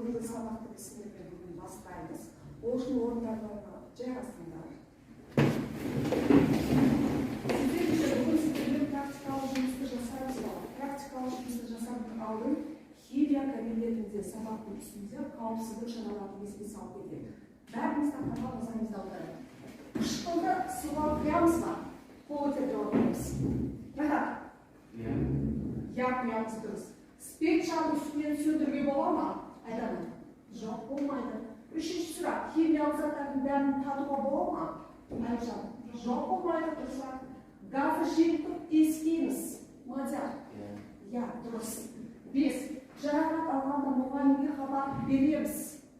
бүгінгі сабақты сіздермен бүгін бастаймыз. Ол үшін орындарына жайғасыңдар. Бүгін сіздермен практикалық жұмысты жасаймыз. Практикалық жұмысты жасардың алдын химия кабинетінде сабақтың үстінде қауіпсіздік шараларын еске салып кетейік. Бәріміз тақтаға назарымызды аударайық. Қышқылды суға құямыз ба? Қол көтеріп жауап береміз. Рахат? Я құямыз дұрыс. Спирт шамды үстінен сөндіруге бола ма? Айтамын. Жоқ, болмайды. Үшінші сұрақ, химиялық заттардың бәрін татуға бола ма? Айтамын. Жоқ, болмайды. Дұрыс. Газы жиынтып ескейміз. Мадияр? Я, дұрыс. 5. Жарақат алғанда мұғалімге хабар береміз.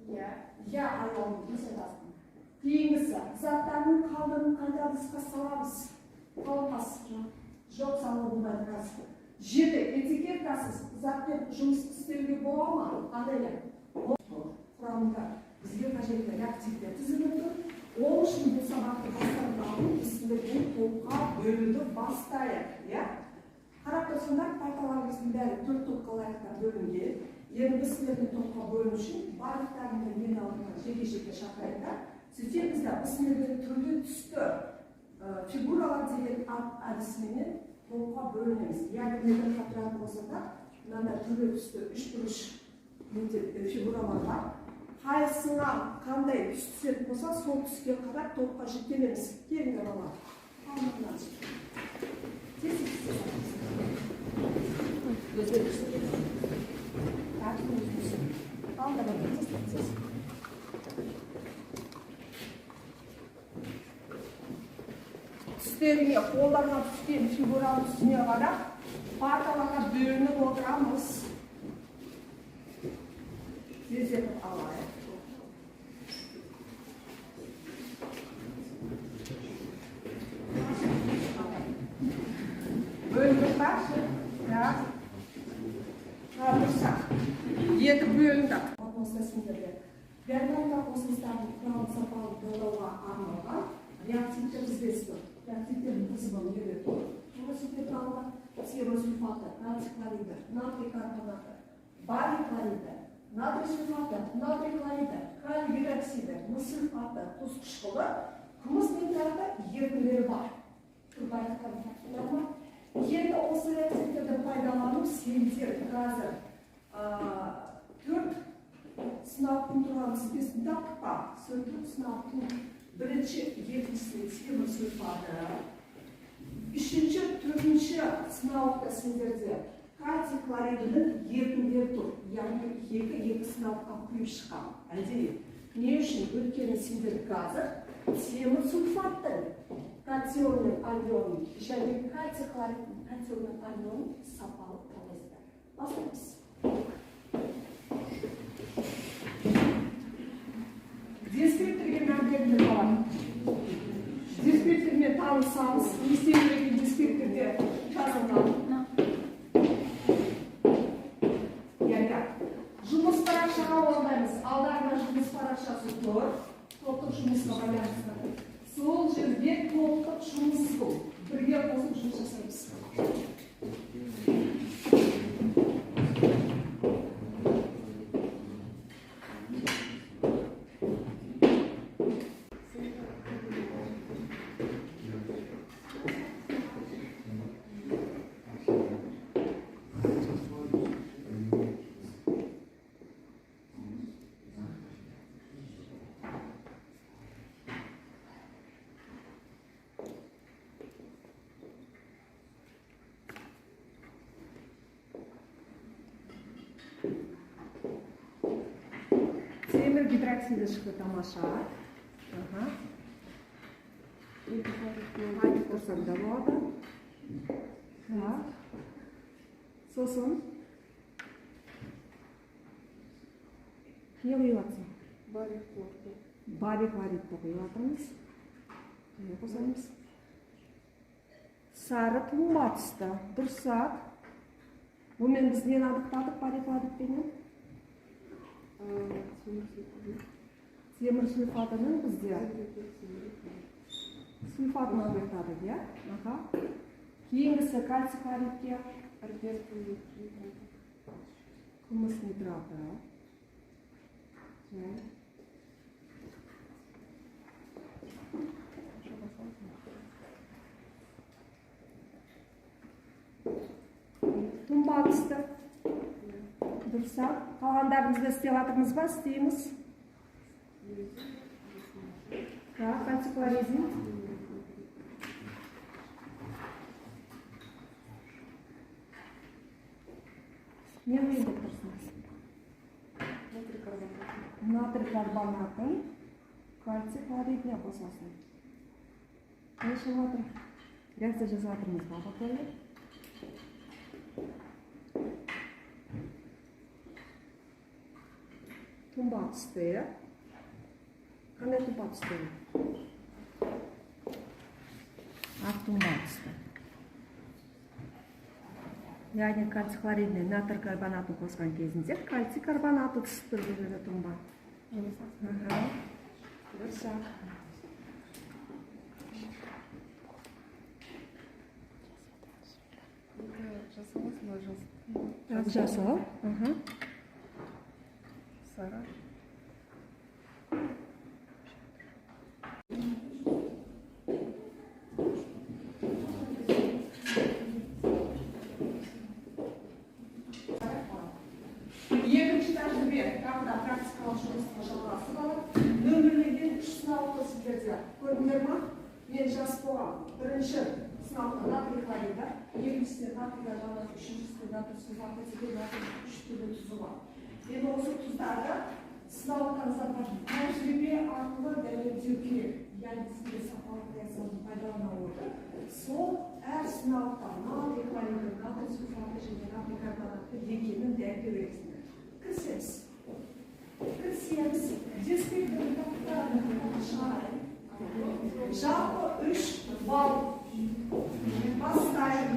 Я, айауым, дұрыс айтасың. Кейінгісі, заттардың қалдығын қайта ыдысқа саламыз. Қалпас. Жоқ, салу болмайды газ. 7. Этикеткасыз затпен жұмыс істеуге бола ма? Қандай? Құрамында бізге қажетті реактивтер тізімі тұр. Ол үшін бұл сабақты бастардан сіздердің топқа бөлуді бастайық. Қарап тұрсыңдар, парталарымыздың бәрі 4 топқа лайықтар бөлінген. Енді біз сіздердің топқа бөлу үшін барлықтарында мен алдына жеке-жеке шақырайық. Сөйтсек біздер сіздердің түрлі түсті фигуралар деген әдісімен топқа бөлінеміз. Яғни бір қатыратын болса да, мынандай түрлі түсті 3 бұрыш фигуралар бар. Қайсыңа қандай түс түсетін болса, сол түске қарап топқа жіктелеміз. Келіңдер балалар. Алматынан жіктелеміз. Түстеріне қолдарына түскен фигуралы түсіне қарап, парталарға бөлініп отырамыз. Тездетіп алайық. Бөлініп бар? Қалдырсақ. Екі бөлінді. Атмосферасында гормондық қосылыстардың құрамын сапалы болуға арналған реактивтер тізбесі тұр. Реактивтердің тізімі неге тұр? Фуросульфаты, сиросульфаты, кальций хлориді, натрий карбонаты, барий хлориді, натрий сульфаты, натрий хлориді, калий гидроксиді, мыс сульфаты, тұз қышқылы, күміс металды ерітінділері бар. Енді осы реактивтерді пайдалану сендер қазір 4 сынақтың тұрған тізбесін таптық па? 4 сынақтың бірінші, екіншісі темір сульфаты, үшінші, төртінші сынақта сендерде кальций хлоридінің ерітінділері тұр. Яғни екі сынаққа құйып шыққан. Әлде не үшін? Өйткені сендер қазір темір сульфаттың катионның анионын және кальций хлоридінің катионның анионын сапалы талайсыздар. Бастаймыз. Дескрипторге мән беріңдер болады. Дескриптормен танысамыз, естелерген дескрипторде жазылған. Жұмыс парақшаға орындаймыз. Алдарында жұмыс парақшасы тұр. Топтық жұмысқа байланысты. Сол жерде топтық жұмыс бұл. Бірге қосып жұмыс жасаймыз. Темір гидроксиді шықты тамаша. Айтып тұрсам да болады. Сосын не құйыватсың? Барий хлоридті құйыватырмыз. Қосамыз. Сары тұнба түсті. Дұрсақ. Бұмен біз нені анықтадық барий хлоридпенен? Темір сульфатының бізде сульфатын анықтадық, иә? Кейінгісі кальций хлоридке күміс нитраты. Тұнба түсті. Дұрыс. Қалғандарымызды істеп жатырмыз ба? Істейміз. Антиклорезин. Не выйдет тұрсыңыз? Натрий карбонатын кальций хлоридіне қосасың. Не шығып жатыр? Реакция жазып жатырмыз ба, бақылай? Тұнба түсті. Қандай тұнба түсті? Ақ тұнба түсті. Яғни кальций хлоридіне натрий карбонатын қосқан кезінде кальций карбонаты түсіп тұр бұл жерде тұнба. Дұрыс. Жасау. Сара. Екінші тәжірибе, тағы да практикалық жұмысқа жалғасы бар. Нөмірленген 3 сынақты сіздерде көрдіңдер ма? Мен жас болған. Бірінші сынақты натрий хлориді, екіншісінде натрий жаңа, үшіншісінде натрий сульфаты, натрий 3 түрлі тұзы бар. Енді осы тұздарды сынауыңыздар тәжірибе арқылы дәлелдеу керек. Яғни сізге сапалық реакцияны пайдалана отырып, сол әр сынауға натрий хлориді, натрий сульфаты және натрий карбонаты екенін дәлелдеу керексіңдер. Кірсеміз, дискретті тақтарын шығарайын. Жалпы 3 балл бастайын.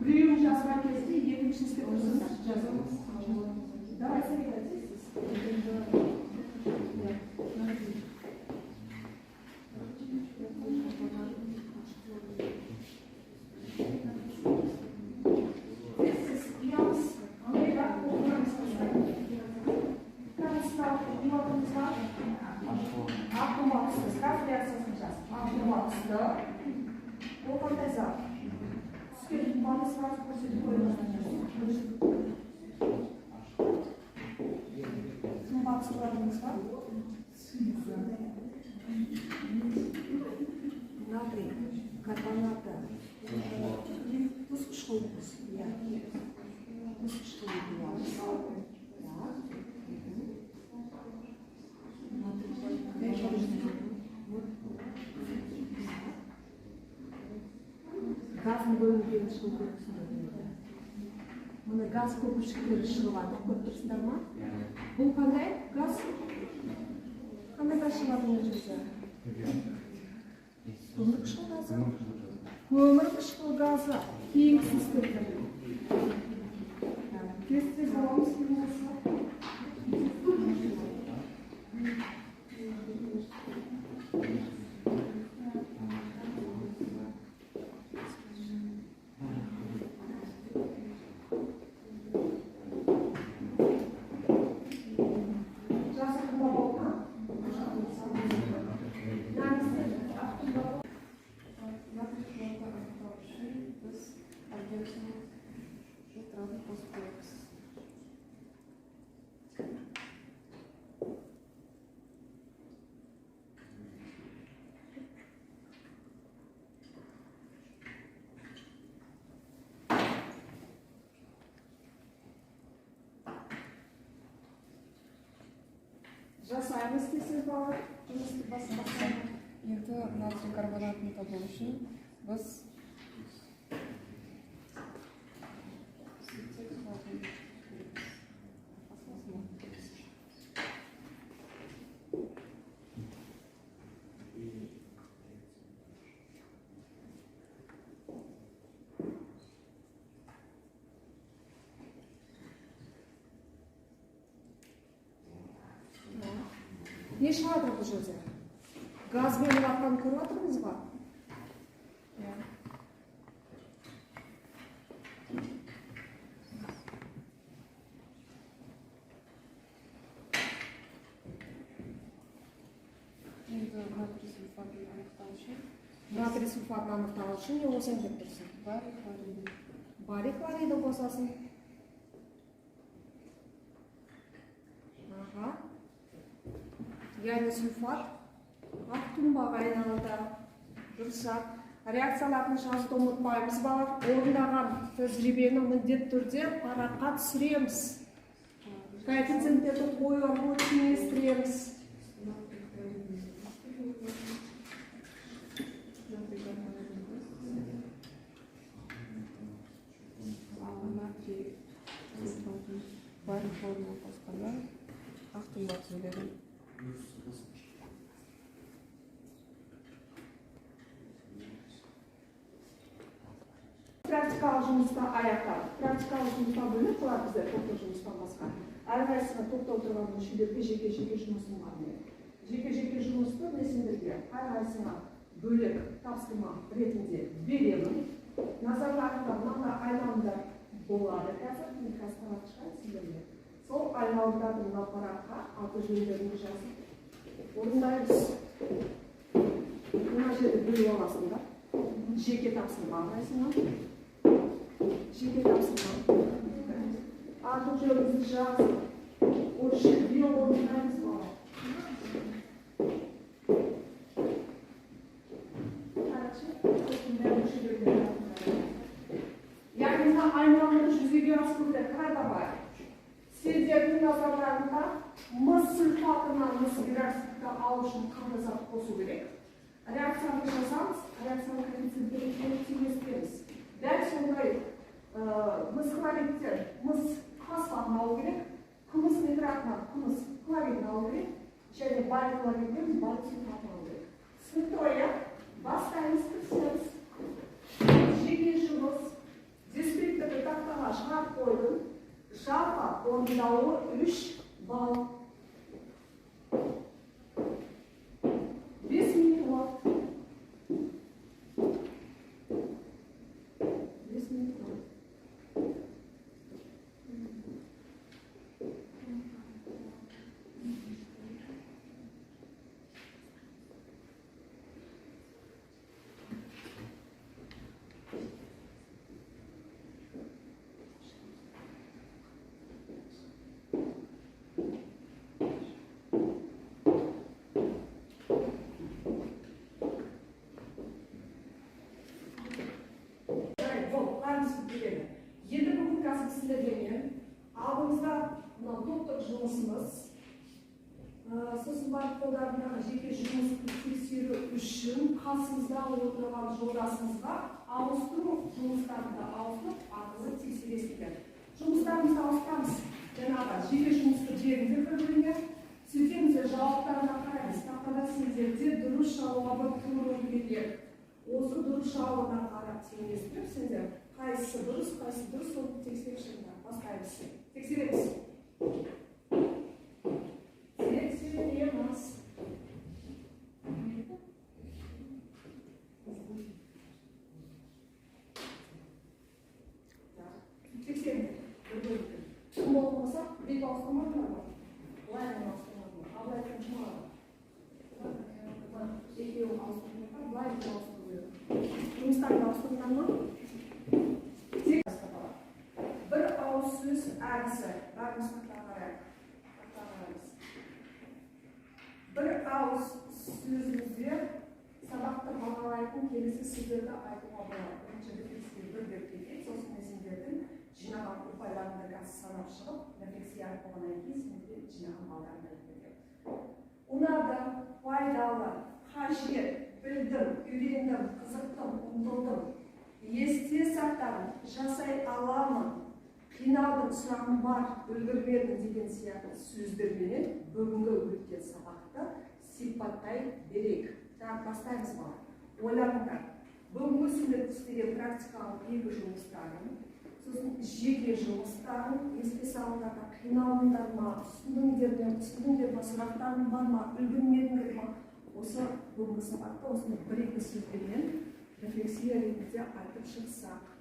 Біреуін жазған кезде екіншісін істеп тұрсыздар. Жазамыз. Давай советуйтесь. Ол қандай зат? Түскен баны сразу көрсетіп қойыңыздар. Қымбат суларыңыз бар? Натрий карбонаты. Тұз қышқылы. Тұз қышқылы. Газын бөлінген шығу көрсіңдер. Мұны газ көпіршіктері шығывады, көп тұрсыңдар ма? Бұл қандай газ? Қандай газ шығывады мұны жүрсе? Көмір қышқыл газы? Көмір қышқыл газы. Кейінгісіз көрсіңдер. Тез боламыз келмесі. Жасаймыз десіз балар, жұмысты басқасына. Енді натрий карбонатын табу үшін біз не шығады бұл жерде? Газбен жатқанын көріп отырмыз ба? Натрий сульфатын анықтау үшін Натрий сульфатын анықтау үшін не қосайын деп тұрсың? барий хлориді. Барий хлориді қосасың. Яғни сульфат ақ тұнбаға айналды. Дұрыс-ақ. Реакцияларын жазуды ұмытпаймыз балалар. Орындаған тәжірибені міндетті түрде параққа түсіреміз. Коэффициенттерді қою арқылы теңестіреміз. Натрий сульфатын барий хлорына қосқанда ақ тұнба түзіледі. Практикалық жұмыста аяқталды. Практикалық жұмыста бөлініп қалады біздер топтық жұмыстан басқа. Әрқайсысына топта отырған мүшелерге жеке-жеке жұмысын бармайды. Жеке-жеке жұмысты мен сендерге әрқайсысына бөлек тапсырма ретінде беремін. Назарларыңда мынандай айналымдар болады қазір. Мен қазір шығайын сендерге. Сол айналымдардың мына параққа аты жөндерін жазып орындаймыз. Мына жерде бөліп аласыңдар. Жеке тапсырма арасында. Жеке тапсырма. Аты жөніңізді жазып, осы жерде орындаймыз бала. Яғни мына айналымды жүзеге асыруда қайда бар? Сендердің назарларында мыс сульфатынан мыс гидроксидті алу үшін қандай зат қосу керек? Реакцияны жасамыз, реакцияның коэффициенттерін теңестіреміз. Дәл сондай мыс хлоридтен мыс фосфатын алу керек, күміс нитратынан күміс хлоридін алу керек, және барий хлоридтен барий сульфатын алу керек. Түсінікті ғой, иә? Бастаймыз, кірісеміз. Жеке жұмыс, дискриптігі тақтаға шығарып қойдым. Жалпы орындалуы 3 балл. 5 минут уақыт. 5 минут уақыт. Енді бүгін қазір сіздермен алдымызда топтық жұмысымыз, сосын барып қолдарындағы жеке жұмысты тексеру үшін қасымызда отырған жолдасымызға ауыстыру жұмыстарында ауыстырып арқылы тексересіздер. Жұмыстарымызды ауыстырамыз. Жаңағы жеке жұмысты жерінде бір-біріне сөйтеміз, жауаптарына қараймыз. Тақтада сендерде дұрыс жауабы тура келеді. Осы дұрыс жауабына қарап теңестіріп, сендер қайсысы дұрыс, соны тексеріп шығыңдар. Бастаймыз. Тексереміз. Тексереміз. Тексереміз. Кім болмаса, бет ауыстырмады ма? Лайын ауыстырмады ма? Абылайдың жұмағы. Екеуін ауыстырмады ма? Лайын ауыстырмады. Жұмыстарды ауыстырған ма? Bir ауыз сөз әдісі. Бәріміз қарайық. Bir ауыз сөзімізде сабақты бағалайтын келесі сөздерді айтуға болады. Біріншіде тексер бір деп кетеді, сосын сендердің жинаған ұпайларыңды қазір санап шығып, рефлексия болғаннан кейін сендерде жинаған балдарыңды айтып кетеді. Ұнады, пайдалы, қажет, білдім, үйрендім, қызықтым, ұмтылдым, есте сақтадым, жасай аламын, қиналдым, сұрағым бар, үлгермедім деген сияқты сөздермен бүгінгі өткен сабақты сипаттай берейік. Бастаймыз бар. Ойланыңдар. Бүгінгі сендер істеген практикалық екі жұмыстарын сосын жеке жұмыстарын еске салыңдар, қиналдыңдар ма, түсіндіңдер ма, сұрақтарың бар ма, үлгермедіңдер ма? Осы бүгінгі сабақта осындай бір-екі сөздермен рефлексия ретінде айтып шықсақ.